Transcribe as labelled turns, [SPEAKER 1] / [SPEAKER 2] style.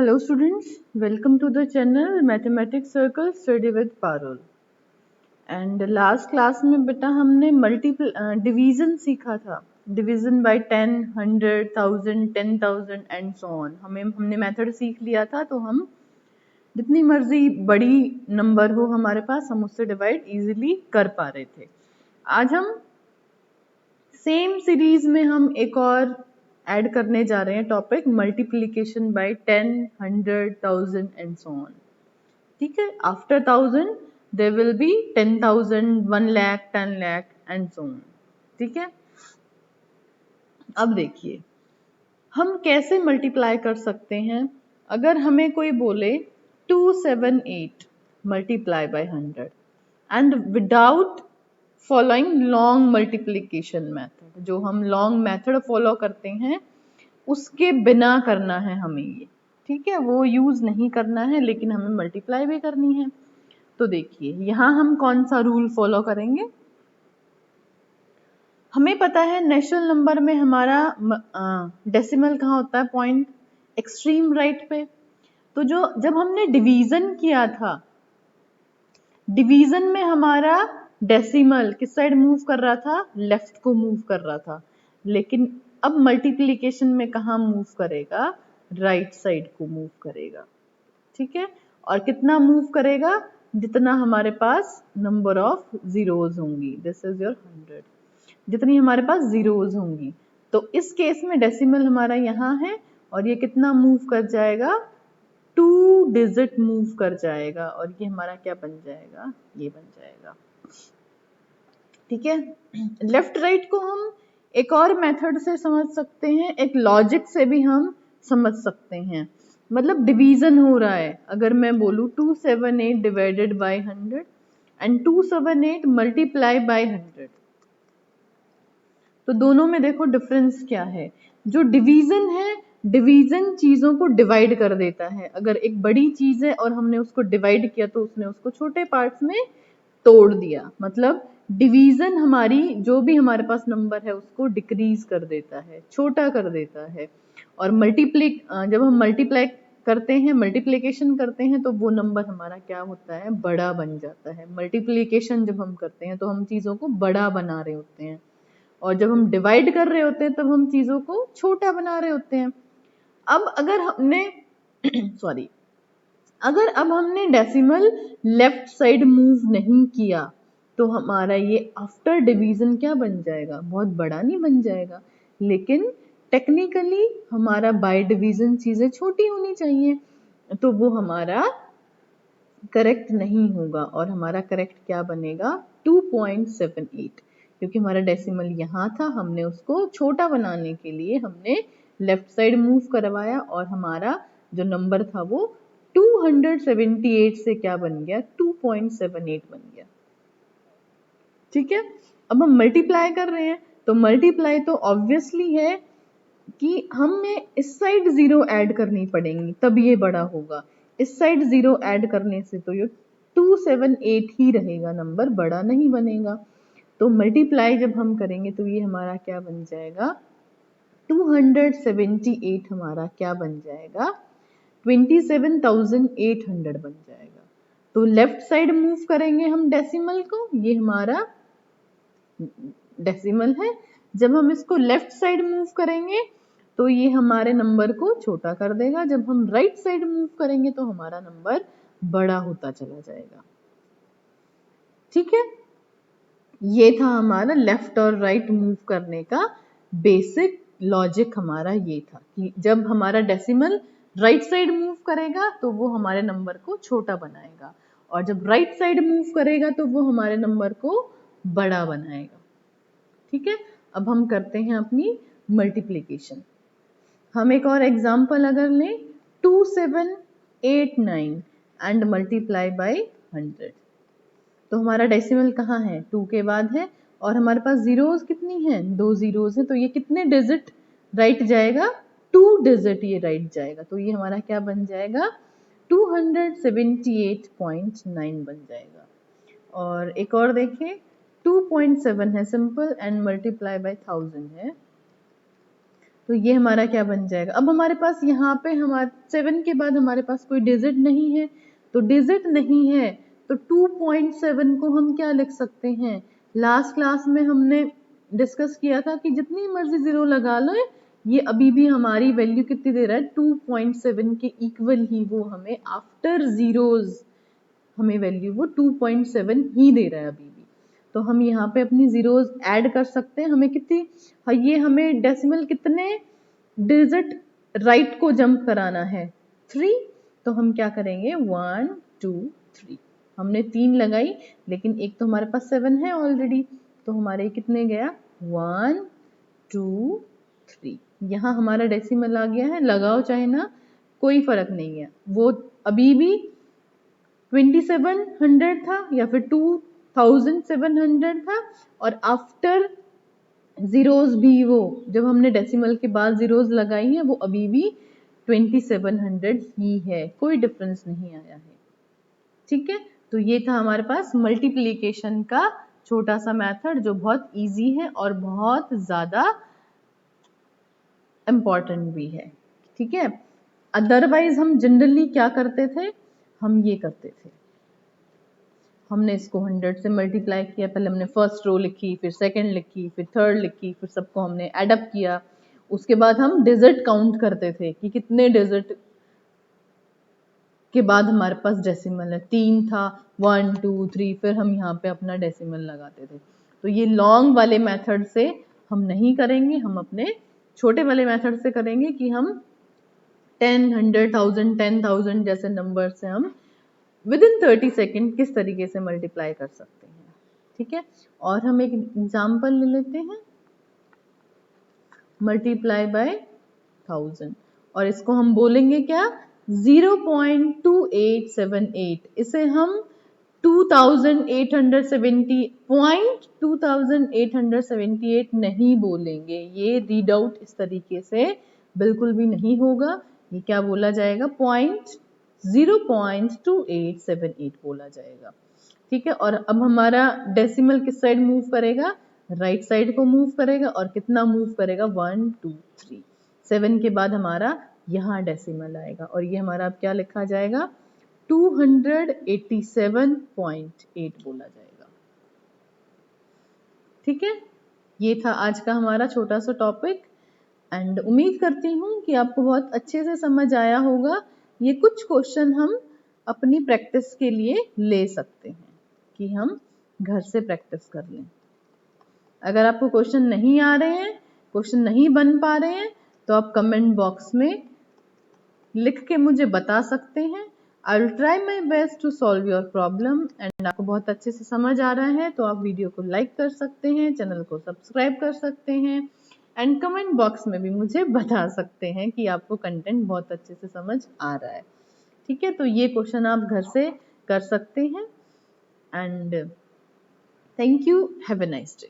[SPEAKER 1] Hello students, welcome to the channel Mathematics Circle Study with Parul. And last class में बेटा हमने multiple division सीखा था. Division bye 10, 100, 1000, 10,000 and so on. हमने method सीख लिया था, तो हम जितनी मर्जी बड़ी नंबर हो हमारे पास, हम उससे डिवाइड इजीली कर पा रहे थे. आज हम सेम सीरीज में हम एक और ऐड करने जा रहे हैं topic multiplication by 10, 100, 1000 and so on. ठीक है, after 1000 there will be 10,000, 1 lakh, 10 lakh and so on. ठीक है, अब देखिए हम कैसे मल्टीप्लाई कर सकते हैं. अगर हमें कोई बोले 278 multiply by 100 and without following long multiplication method, जो हम लॉन्ग मेथड फॉलो करते हैं उसके बिना करना है हमें ये. ठीक है, वो यूज नहीं करना है, लेकिन हमें मल्टीप्लाई भी करनी है. तो देखिए यहाँ हम कौन सा रूल फॉलो करेंगे. हमें पता है नेचुरल नंबर में हमारा डेसिमल कहाँ होता है, पॉइंट एक्सट्रीम राइट पे. तो जब हमने डिवीजन किया था, डिवीजन में हमारा डेसिमल किस साइड मूव कर रहा था, लेफ्ट को मूव कर रहा था. लेकिन अब मल्टीप्लिकेशन में कहाँ मूव करेगा, राइट साइड को मूव करेगा. ठीक है, और कितना मूव करेगा, जितना हमारे पास नंबर ऑफ जीरोज होंगी. This is your 100. जितनी हमारे पास जीरोज होंगी, तो इस केस में डेसिमल हमारा यहाँ है और ये कितना मूव कर जाएगा, 2 डिजिट मूव कर जाएगा. और ये हमारा क्या बन जाएगा, ये बन जाएगा. ठीक है, लेफ्ट राइट को हम एक और मेथड से समझ सकते हैं, एक लॉजिक से भी हम समझ सकते हैं. मतलब डिवीजन हो रहा है, अगर मैं बोलूं 278 divided by 100 and 278 multiply by 100, तो दोनों में देखो डिफरेंस क्या है. जो डिवीजन है, डिवीजन चीजों को डिवाइड कर देता है. अगर एक बड़ी चीज है और हमने उसको डिवाइड किया, तो उसने उसको छोटे पार्ट्स में तोड़ दिया. मतलब डिवीजन हमारी जो भी हमारे पास नंबर है उसको डिक्रीज कर देता है, छोटा कर देता है. और जब हम मल्टीप्लाई करते हैं, मल्टीप्लिकेशन करते हैं, तो वो नंबर हमारा क्या होता है, बड़ा बन जाता है. मल्टीप्लिकेशन जब हम करते हैं तो हम चीजों को बड़ा बना रहे होते हैं, और जब हम डिवाइड कर रहे होते हैं तब हम चीजों को छोटा बना रहे होते हैं. अब अगर हमने सॉरी अगर अब हमने डेसिमल लेफ्ट साइड मूव नहीं किया, तो हमारा ये आफ्टर डिवीजन क्या बन जाएगा, बहुत बड़ा नहीं बन जाएगा. लेकिन टेक्निकली हमारा बाय डिवीजन चीजें छोटी होनी चाहिए, तो वो हमारा करेक्ट नहीं होगा. और हमारा करेक्ट क्या बनेगा, 2.78. क्योंकि हमारा डेसिमल यहाँ था, हमने उसको छोटा बनाने के लिए हमने लेफ्ट साइड मूव करवाया, और हमारा जो नंबर था वो 278 से क्या बन गया, 2.78 बन गया. ठीक है, अब हम मल्टीप्लाई कर रहे हैं, तो मल्टीप्लाई तो ऑब्वियसली है कि हमें इस साइड जीरो ऐड करनी पड़ेंगी, तब ये बड़ा होगा. इस साइड जीरो ऐड करने से तो ये 278 ही रहेगा, नंबर बड़ा नहीं बनेगा. तो मल्टीप्लाई जब हम करेंगे तो ये हमारा क्या बन जाएगा, 278 हमारा क्या बन जाएगा, 27,800 बन जाएगा. तो लेफ्ट साइड मूव करेंगे हम डेसिमल को, ये हमारा डेसिमल है. जब हम इसको लेफ्ट साइड मूव करेंगे तो ये हमारे नंबर को छोटा कर देगा. जब हम राइट साइड मूव करेंगे तो हमारा नंबर बड़ा होता चला जाएगा. ठीक है, ये था हमारा लेफ्ट और राइट मूव करने का बेसिक लॉजिक. हमारा ये था कि जब हमारा डेसिमल राइट साइड मूव करेगा तो वो हमारे नंबर को छोटा बनाएगा, और जब राइट साइड मूव करेगा तो वो हमारे नंबर को बड़ा बनाएगा. ठीक है, अब हम करते हैं अपनी मल्टीप्लिकेशन. हम एक और एग्जाम्पल अगर लें, 2789 एंड मल्टीप्लाई बाय 100, तो हमारा डेसिमल कहाँ है, 2 के बाद है, और हमारे पास जीरोज कितनी हैं, 2 जीरोज हैं. तो ये कितने डिजिट राइट जाएगा, 2 डिजिट ये राइट जाएगा. तो ये हमारा क्या बन जाएगा, 278.9 बन जाएगा. और एक और देखिए, 2.7 है सिंपल, एंड मल्टीप्लाई बाय 1000 है, तो ये हमारा क्या बन जाएगा। अब हमारे पास यहाँ पे हमारे 7 के बाद हमारे पास कोई डिजिट नहीं है, तो डिजिट नहीं है तो 2.7 को हम क्या लिख सकते हैं। लास्ट क्लास में हमने डिस्कस किया था कि जितनी मर्जी जीरो लगा लो, ये अभी भी हमारी वैल्यू कितनी दे रहा है, 2.7 के इक्वल ही वो हमें आफ्टर जीरोज हमें वैल्यू वो 2.7 ही दे रहा है अभी भी। तो हम यहाँ पे अपनी जीरोज ऐड कर सकते हैं। हमें कितनी, ये हमें डेसिमल कितने डिजिट राइट को जंप कराना है, 3। तो हम क्या करेंगे, 1 2 3, हमने 3 लगाई लेकिन एक तो हमारे पास 7 है ऑलरेडी, तो हमारे कितने गया, 1 2 3। यहाँ हमारा डेसिमल आ गया है, लगाओ चाहे ना कोई फर्क नहीं है, वो अभी भी 2700 था या फिर 2700 था, और आफ्टर जीरोज भी वो जब हमने डेसिमल के बाद जीरोज लगाई है वो अभी भी 2700 ही है, कोई डिफरेंस नहीं आया है। ठीक है, तो ये था हमारे पास मल्टीप्लिकेशन का छोटा सा मेथड जो बहुत इजी है और बहुत ज्यादा इम्पॉर्टेंट भी है। ठीक है, अदरवाइज हम जनरली क्या करते थे, हम ये करते थे, हमने इसको 100 से मल्टीप्लाई किया, पहले हमने फर्स्ट रो लिखी, फिर सेकंड लिखी, फिर थर्ड लिखी, फिर सबको हमने एडअप किया, उसके बाद हम डिजिट काउंट करते थे कि कितने डिजिट के बाद हमारे पास डेसिमल है, 3 था, 1 2 3, फिर हम यहाँ पे अपना डेसिमल लगाते थे। तो ये लॉन्ग वाले मेथड से हम नहीं करेंगे, हम अपने छोटे वाले मेथड से करेंगे कि हम 10 100 1000 10,000 जैसे नंबर से हम विद इन 30 सेकेंड किस तरीके से मल्टीप्लाई कर सकते हैं। ठीक है, और हम एक एग्जाम्पल ले लेते हैं, मल्टीप्लाई बाय 1000, और इसको हम बोलेंगे क्या, 0.2878, इसे हम 2878 नहीं बोलेंगे, ये रीड आउट इस तरीके से बिल्कुल भी नहीं होगा, ये क्या बोला जाएगा, 0.2878 बोला जाएगा। ठीक है, और अब हमारा डेसिमल किस साइड मूव करेगा, राइट साइड को मूव करेगा, और कितना मूव करेगा, 1 2 3, 7 के बाद हमारा यहाँ डेसिमल आएगा, और ये हमारा अब क्या लिखा जाएगा, 287.8 बोला जाएगा। ठीक है, ये था आज का हमारा छोटा सा टॉपिक, एंड उम्मीद करती हूँ कि आपको बहुत अच्छे से समझ आया होगा। ये कुछ क्वेश्चन हम अपनी प्रैक्टिस के लिए ले सकते हैं कि हम घर से प्रैक्टिस कर लें। अगर आपको क्वेश्चन नहीं आ रहे हैं, क्वेश्चन नहीं बन पा रहे हैं, तो आप कमेंट बॉक्स में लिख के मुझे बता सकते हैं। I will try my best to solve your problem, and आपको बहुत अच्छे से समझ आ रहा है तो आप वीडियो को लाइक कर सकते हैं, चैनल को सब्सक्राइब कर सकते हैं, एंड कमेंट बॉक्स में भी मुझे बता सकते हैं कि आपको कंटेंट बहुत अच्छे से समझ आ रहा है। ठीक है, तो ये क्वेश्चन आप घर से कर सकते हैं, and thank you, have a nice day.